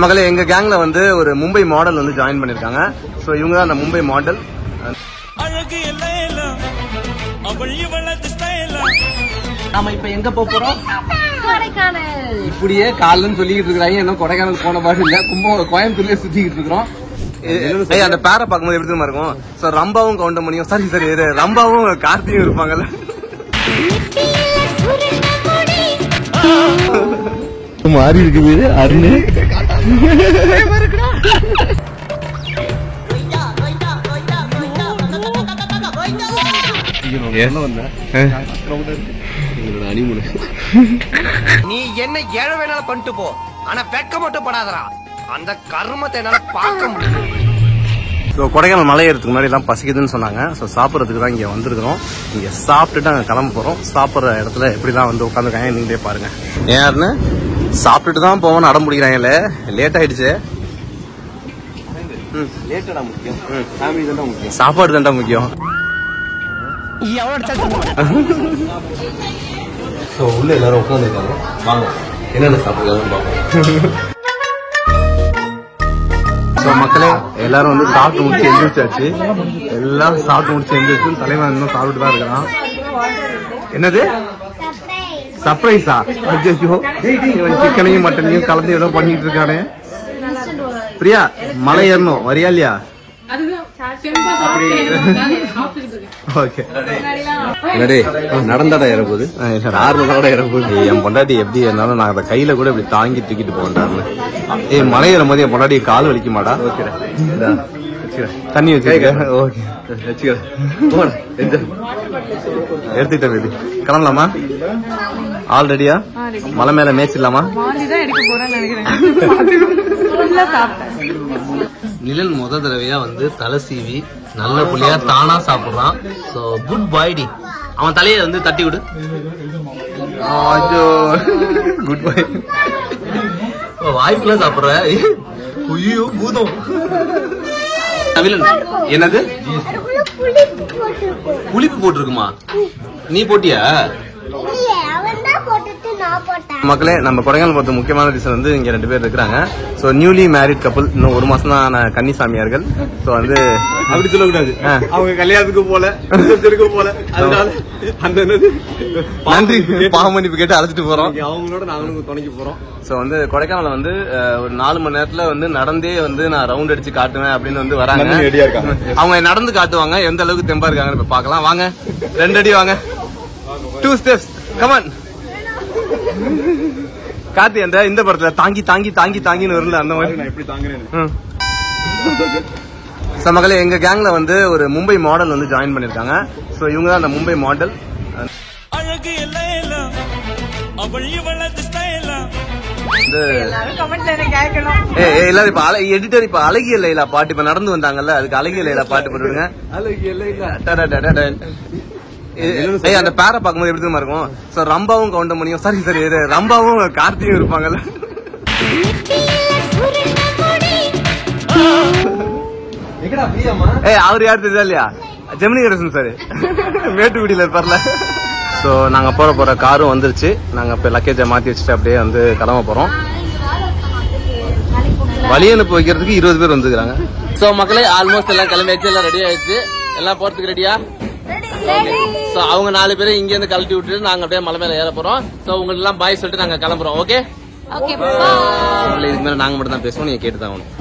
மக்களே எங்க கேங்ல வந்து ஒரு மும்பை மாடல் வந்து ஜாயின் பண்ணிருக்காங்க. சோ இவங்க தான் அந்த மும்பை மாடல். நாம இப்ப எங்க போறோம்? கொடைக்கானல். இப்படியே காலன்னு சொல்லிட்டு இருக்காங்க. இன்னும் கொடைக்கானல் போன பாடு இல்ல, கோயம்புத்தூர்லயே சுத்திக்கிட்டு இருக்கிறோம். அந்த பேரை பார்க்கும்போது எப்படி தெரியுமா இருக்கும்? சோ ரம்பாவும் கவுண்டமணியும் சரி ரம்பாவும் கார்த்தியும் இருப்பாங்கல்ல. மாறி இருக்குது அருண். நீ என்ன ஏழை வேணாலும் பண்ணிட்டு போ, ஆனா வெட்க மட்டும் படாதடா. அந்த கர்மத்தை என்னால பார்க்க முடியும். கொடைக்கானல் மலை ஏறதுக்கு முன்னாடி எல்லாம் பசிக்குதுன்னு சொன்னாங்க. ஸோ சாப்பிட்றதுக்கு தான் இங்கே வந்திருக்கிறோம். இங்கே சாப்பிட்டுட்டு அங்கே கிளம்ப போகிறோம். சாப்பிட்ற இடத்துல எப்படிலாம் வந்து உட்காந்துருக்காங்க நீங்களே பாருங்க. ஏன்னு சாப்பிட்டுட்டு தான் போவோம்னு அடம் பிடிக்கிறாங்கல்ல. லேட் ஆயிடுச்சு. சாப்பாடு தான்டா முக்கியம். உள்ள எல்லாரும் உட்காந்துருக்காங்க. வாங்க என்னென்ன சாப்பிடுறாங்கன்னு பார்ப்போம். மக்களே எல்லாரும் வந்து சாப்பிட்டு முடிச்சு எந்திரிச்சாச்சு. எல்லாம் சாப்பிட்டு முடிச்சு எந்திரிச்சு தலைவன் இன்னும் சாப்பிட்டு தான் இருக்கிறான். என்னது சர்ப்ரைஸா? இவன் சிக்கனையும் மட்டனையும் கலந்து ஏதோ பண்ணிட்டு இருக்கானே. பிரியா மலை ஏறணும் வரியா இல்லையா? நடந்தாடா ஏறப்போகுது. என் பொண்டாட்டி எப்படி இருந்தாலும் நான் அதை கையில கூட இப்படி தாங்கி தூக்கிட்டு போவேன். மலை ஏறும் போது என் பொண்டாட்டி கால் வலிக்க மாட்டா. தண்ணி வச்சுக்கிறேன். எடுத்துக்கிட்ட பேபி கிளம்பலாமா? ஆல்ரெடியா மலை மேல மேய்ச்சிடலாமா? நிழல் முத தடவையா வந்து தலை சீவி நல்ல புள்ளையா தானா சாப்பிடுறான். So good பாய்டி. அவன் தலையை வந்து தட்டி விடு. குட் பாய். வாய்ப்புல சாப்பிடுற. ஐயோ பூதம். என்னது புளிப்பு போட்டிருக்குமா? நீ போட்டியா? மக்களே நம்ம கொடைக்கானல் பார்த்த முக்கியமான ரீசன் வந்து இங்க 2 பேர் இருக்கிறாங்க. சோ நியூலி மேரிட் கப்பல். இன்னும் 1 மாசம் தான் கன்னிசாமியார்கள். சோ வந்து அப்படி சொல்லக்கூடாது. அவங்க கல்யாணத்துக்கு போல போல. அதனால அந்த நன்றி பாவமன்னிப்பு கேட்டு அழைச்சிட்டு போறோம். அவங்களோட நாங்களும் துணைக்கு போறோம். சோ வந்து கொடைக்கானல வந்து ஒரு 4 மணி நேரத்துல வந்து நடந்தே வந்து நான் ரவுண்ட் அடிச்சு காட்டுவேன் அப்படின்னு வந்து வராங்க. அவங்க நடந்து காட்டுவாங்க. எந்த அளவுக்கு தெம்பா இருக்காங்கன்னு இப்ப பாக்கலாம். வாங்க 2 அடி வாங்க. 2 ஸ்டெப்ஸ் கமான். கார்த்தி அந்த இந்த படத்துல தாங்கி தாங்கி தாங்கி தாங்கின்னு வரல அந்த மாதிரி நான் எப்படி தாங்குறேன். மக்களே எங்க கேங்ல வந்து ஒரு மும்பை மாடல் வந்து ஜாயின் பண்ணிருக்காங்க. சோ இவங்க தான் அந்த மும்பை மாடல். எல்லாரும் இப்ப எடிட்டர் இப்ப அழகிய லைலா பாட்டு இப்ப நடந்து வந்தாங்கல்ல, அதுக்கு அழகிய லைலா பாட்டு போட்டுருங்க. அந்த பேரை பார்க்கும்போது எப்படி தெரியுமா இருக்கும்? சோ ரம்பாவும் கவுண்டமணியும் சரி ரம்பாவும் கார்த்தியும் இருப்பாங்கல்ல. அவரு யாரு தெரியுதா இல்லையா? ஜெமினி கணேசன் சார் மேட்டுக்குடியில இருப்பார்ல. சோ நாங்க போற காரும் வந்துருச்சு. நாங்க இப்ப லக்கேஜை மாத்தி வச்சுட்டு அப்படியே வந்து கிளம்ப போறோம். வழி அனுப்பி வைக்கிறதுக்கு 20 பேர் வந்துருக்காங்க. சோ மக்களே ஆல்மோஸ்ட் எல்லாம் கிளம்பியாச்சு. எல்லாம் ரெடி ஆயிடுச்சு. எல்லாம் போறதுக்கு ரெடியா? சோ அவங்க 4 பேரும் இங்க இருந்து கழட்டி விட்டுட்டு நாங்க அப்படியே மலை மேல ஏற போறோம். சோ உங்களுக்கு எல்லாம் பாய் சொல்லிட்டு நாங்க கிளம்புறோம். ஓகே இதுக்கு மேல நாங்க மட்டும் தான் பேசுவோம். நீங்க கேட்டுதான் ஆகணும்.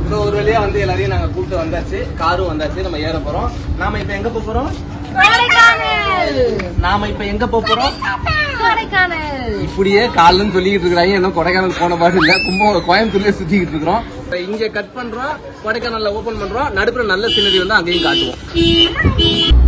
சோ ஒரு வழியா வந்து எல்லாரையும் நாங்க கூப்பிட்டு வந்தாச்சு. காரும் வந்தாச்சு. நம்ம ஏற போறோம். நாம இப்ப எங்க போறோம்? இப்படியே காலன்னு சொல்லிட்டு இருக்காங்க. இன்னும் கொடைக்கானல் போன பாடு இல்ல, கோயம்புத்தூர்லயே சுத்திக்கிட்டு இருக்கிறோம். இங்க கட் பண்றோம், கொடைக்கானல்ல ஓபன் பண்றோம். நடுப்புற நல்ல சீனரி வந்து அங்கேயும் காட்டுவோம்.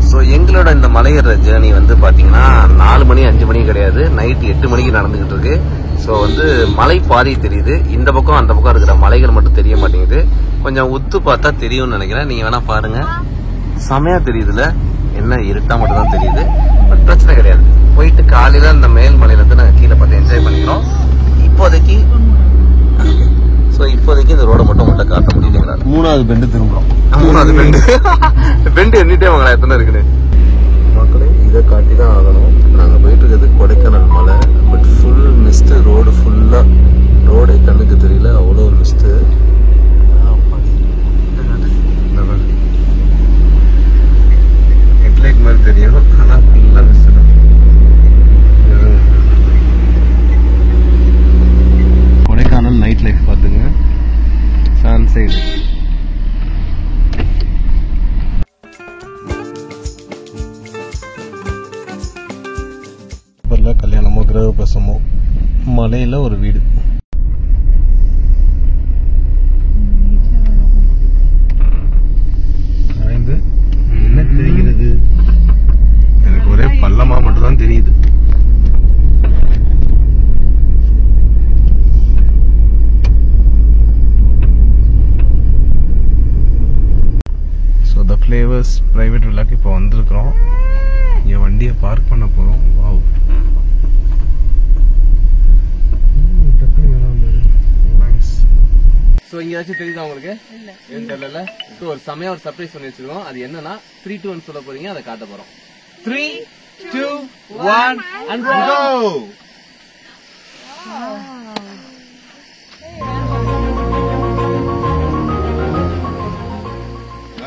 சோ எங்களோட இந்த மலையேற ஜேர்னி வந்து பாத்தீங்கன்னா 4 மணி 5 மணி கிடையாது, நைட் 8 மணிக்கு நடந்துகிட்டு இருக்கு. சோ வந்து மலை பாதி தெரியுது. இந்த பக்கம் அந்த பக்கம் இருக்கிற மலைகள் மட்டும் தெரிய மாட்டேங்குது. கொஞ்சம் உத்து பார்த்தா தெரியும்னு நினைக்கிறேன். நீங்க வேணா பாருங்க. செமையா தெரியுதுல. என்ன இருட்டா மட்டும் தான் தெரியுது. பட் பிரச்சனை கிடையாது. போயிட்டு காலையில இந்த மேல் மலையில இருந்து நாங்க கீழே பார்த்து என்ஜாய் பண்ணிக்கிறோம். இப்போதைக்கு இந்த ரோட மட்டும் உங்கள்கிட்ட காட்ட முடியலைங்களா? 3வது பெண்டு திரும்புறோம். 3வது பெண்டு எண்ணிட்டே வாங்களா எத்தனை இருக்குன்னு. மக்களே இதை காட்டி தான் ஆகணும். நாங்க போயிட்டு இருக்கிறது கொடைக்கானல் மலை. But full mist. ரோடு ஃபுல்லா ரோடே கண்ணுக்கு தெரியல. அவ்வளோ சைடு. கல்யாணமோ கிரகப்பிரசமோ மலையில ஒரு வீடு. என்ன தெரிகிறது? எனக்கு ஒரே பள்ளமா மட்டும் தான் தெரியுது. ஸோ த ஃப்ளேவர்ஸ் பிரைவேட் வில்லாக்கு இப்போ வந்திருக்கிறோம். என் வண்டியை பார்க் பண்ண போறோம். வாவ், ஸோ இங்க ஏதாச்சும் தெரியுதா உங்களுக்கு? தெரியல. ஸோ ஒரு செமையா ஒரு சர்ப்ரைஸ் பண்ணி வச்சிருக்கோம். அது என்னன்னா 3, 2, 1 சொல்ல போறீங்க, அதை காட்ட போறோம். 3, 2, 1 and go.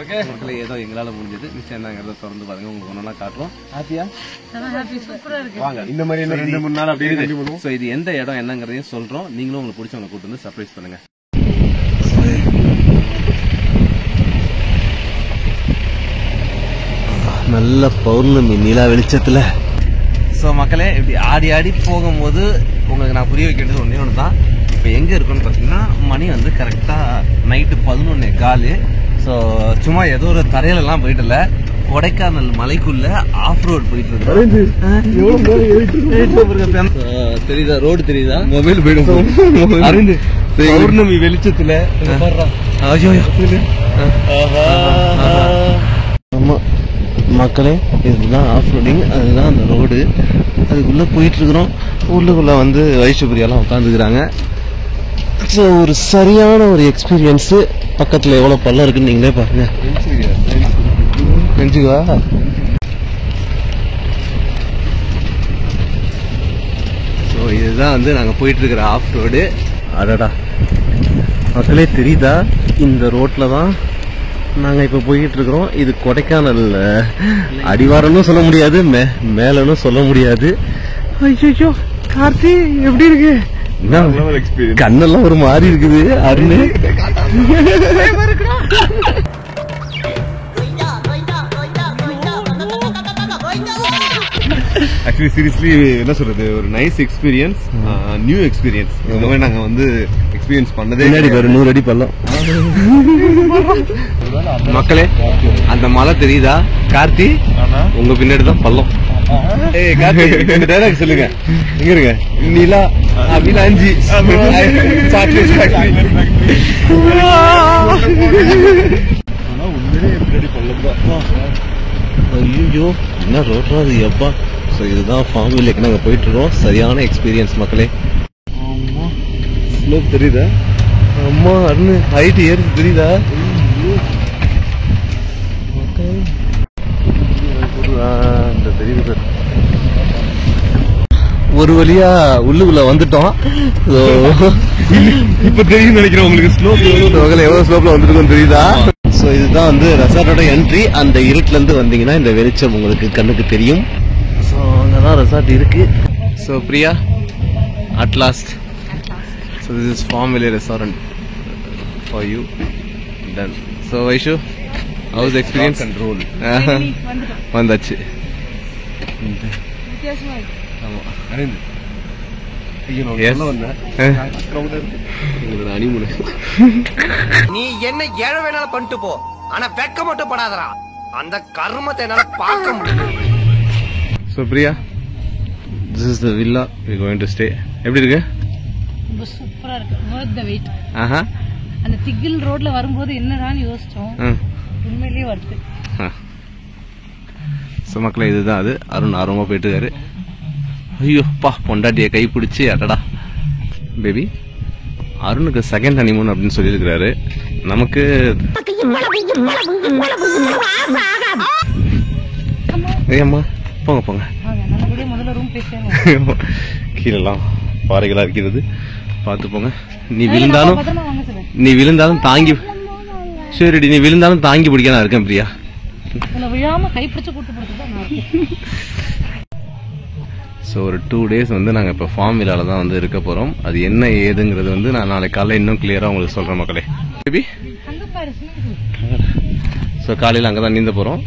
ஓகே மக்களே, ஏதோ எங்களால முடிஞ்சது. மிச்சம் என்னங்கிறத திறந்து பாருங்க, உங்களுக்கு ஒண்ணா காட்டுறோம். ஹாப்பியா? சூப்பரா இருக்கு. வாங்க, இந்த மாதிரி 2-3 நாள் அப்படியே கண்டிப்பா பண்ணுவோம். ஸோ இது எந்த இடம் என்னங்கிறதையும் சொல்றோம். நீங்களும் உங்களுக்கு பிடிச்சவங்க கூட்டு வந்து சர்ப்ரைஸ் பண்ணுங்க. நல்ல பௌர்ணமி நிலா வெளிச்சத்துல. ஸோ மக்களே, இப்படி ஆடி ஆடி போகும்போது உங்களுக்கு நான் புரிய வைக்கிறது ஒன்னே ஒன்று தான். இப்போ எங்கே இருக்குன்னு பார்த்தீங்கன்னா, மணி வந்து கரெக்டாக நைட்டு 11:15. ஸோ சும்மா ஏதோ ஒரு தரையிலலாம் போயிட்டு இல்லை, கொடைக்கானல் மலைக்குள்ள ஆஃப் ரோட் போயிட்டு இருக்கு. தெரியுதா? ரோடு தெரியுதா? மொபைல் போயிடும். பௌர்ணமி வெளிச்சத்துல. ஆமா மக்களே, இதுதான் ஆஃப் ரோடிங். அதுதான் அந்த ரோடு. அதுக்குள்ள போயிட்டு இருக்கிறோம். உள்ளுக்குள்ள வந்து வைஷ்ணவபிரியாலாம் உட்காந்துக்கிறாங்க. ஸோ ஒரு சரியான ஒரு எக்ஸ்பீரியன்ஸு. பக்கத்தில் எவ்வளோ பள்ளம் இருக்குன்னு நீங்களே பாருங்க. பெஞ்சுக்கா. ஸோ இதுதான் வந்து நாங்கள் போயிட்டு இருக்கிற ஆஃப் ரோடு. அடடா மக்களே, தெரியுதா? இந்த ரோட்ல தான் நாங்கள் இப்போ போயிட்டு இருக்கிறோம். இது கொடைக்கானல் அடிவாரம்னு சொல்ல முடியாது, மேலன்னு சொல்ல முடியாது. ஐயோ கார்த்தி, எப்படி இருக்கு? கண்ணெல்லாம் ஒரு மாதிரி இருக்குது. அருண் ஆக்சுவலி சீரியஸ்லி என்ன சொல்றது, ஒரு நைஸ் எக்ஸ்பீரியன்ஸ், நியூ எக்ஸ்பீரியன்ஸ். இந்த மாதிரி நாங்க வந்து எக்ஸ்பீரியன்ஸ் பண்ணதே. பின்னாடி பாரு 100 அடி பள்ளம். மக்களே, அந்த மலை தெரியுதா? கார்த்தி, உங்க பின்னாடி தான் பள்ளம். ஏய் கார்த்தி, இந்த டைலாக் சொல்லுங்க. இங்க இருங்க. நிலா அபிலாஞ்சி சாக்லேட் ஃபேக்டரி. உண்மையிலே பின்னாடி பள்ளம் தான். ஐயோ என்ன ரோட்ரா அது எப்பா. ஸோ இதுதான் ஃபார்ம் வில்லேக்கு நாங்கள் போயிட்டு இருக்கோம். சரியான எக்ஸ்பீரியன்ஸ் மக்களே. ஆமா, ஸ்லோப் தெரியுதா? அம்மா அருண், ஹைட் ஏறி தெரியுதா? இந்த தெரியுது. ஒரு வழியா உள்ளுக்குள்ள வந்துட்டோம். இப்ப தெரியும் நினைக்கிறேன் உங்களுக்கு. ஸ்லோப் எவ்வளவு ஸ்லோப்ல வந்துருக்கோம் தெரியுதா? ஸோ இதுதான் வந்து ரெசார்ட்டோட என்ட்ரி. அந்த இருட்டுல இருந்து வந்தீங்கன்னா இந்த வெளிச்சம் உங்களுக்கு கண்ணுக்கு தெரியும். ஸோ அங்கதான் ரெசார்ட் இருக்கு. So Priya, at last. So this is farm ville restaurant for you. Done. So Vaishu, how's experience? Control வந்தாச்சு. நீ என்ன ஏழை வேணாலும் பண்ணிட்டு போ, ஆனா வெட்க மட்டும் படாதடா. அந்த கர்மத்தை என்னால பார்க்க முடியும். So Priya, this is the villa we are going to stay. எப்படி இருக்கு? ரொம்ப சூப்பரா இருக்கு. worth the wait. ஆஹா. அந்த திகில் ரோட்ல வரும்போது என்னடான்னு யோசிச்சோம். உண்மையிலேயே வருது. ஸோ மக்களே, இதுதான் அது. அருண் ஆர்வமாக போயிட்டு இருக்காரு. ஐயோ பா, பொண்டாட்டியை கை பிடிச்சி அடடா. பேபி, அருணுக்கு செகண்ட் ஹனிமூன் அப்படின்னு சொல்லியிருக்கிறாரு. நமக்கு ஏம்மா போங்க போங்க. கீழெல்லாம் பாறைகளா இருக்கிறது, பார்த்து போங்க. நீ விழுந்தாலும் தாங்கி, சரிடி, நீ விழுந்தாலும் தாங்கி பிடிக்க நான் இருக்கேன் பிரியா. ஸோ ஒரு 2 days வந்து நாங்கள் இப்போ ஃபார்ம் வில்லால தான் வந்து இருக்க போகிறோம். அது என்ன ஏதுங்கிறது வந்து நான் நாளைக்கு காலையில் இன்னும் கிளியராக உங்களுக்கு சொல்கிறேன் மக்களே. அங்க பாரு swimming pool. ஸோ காலையில் அங்கே தான் நீந்த போகிறோம்.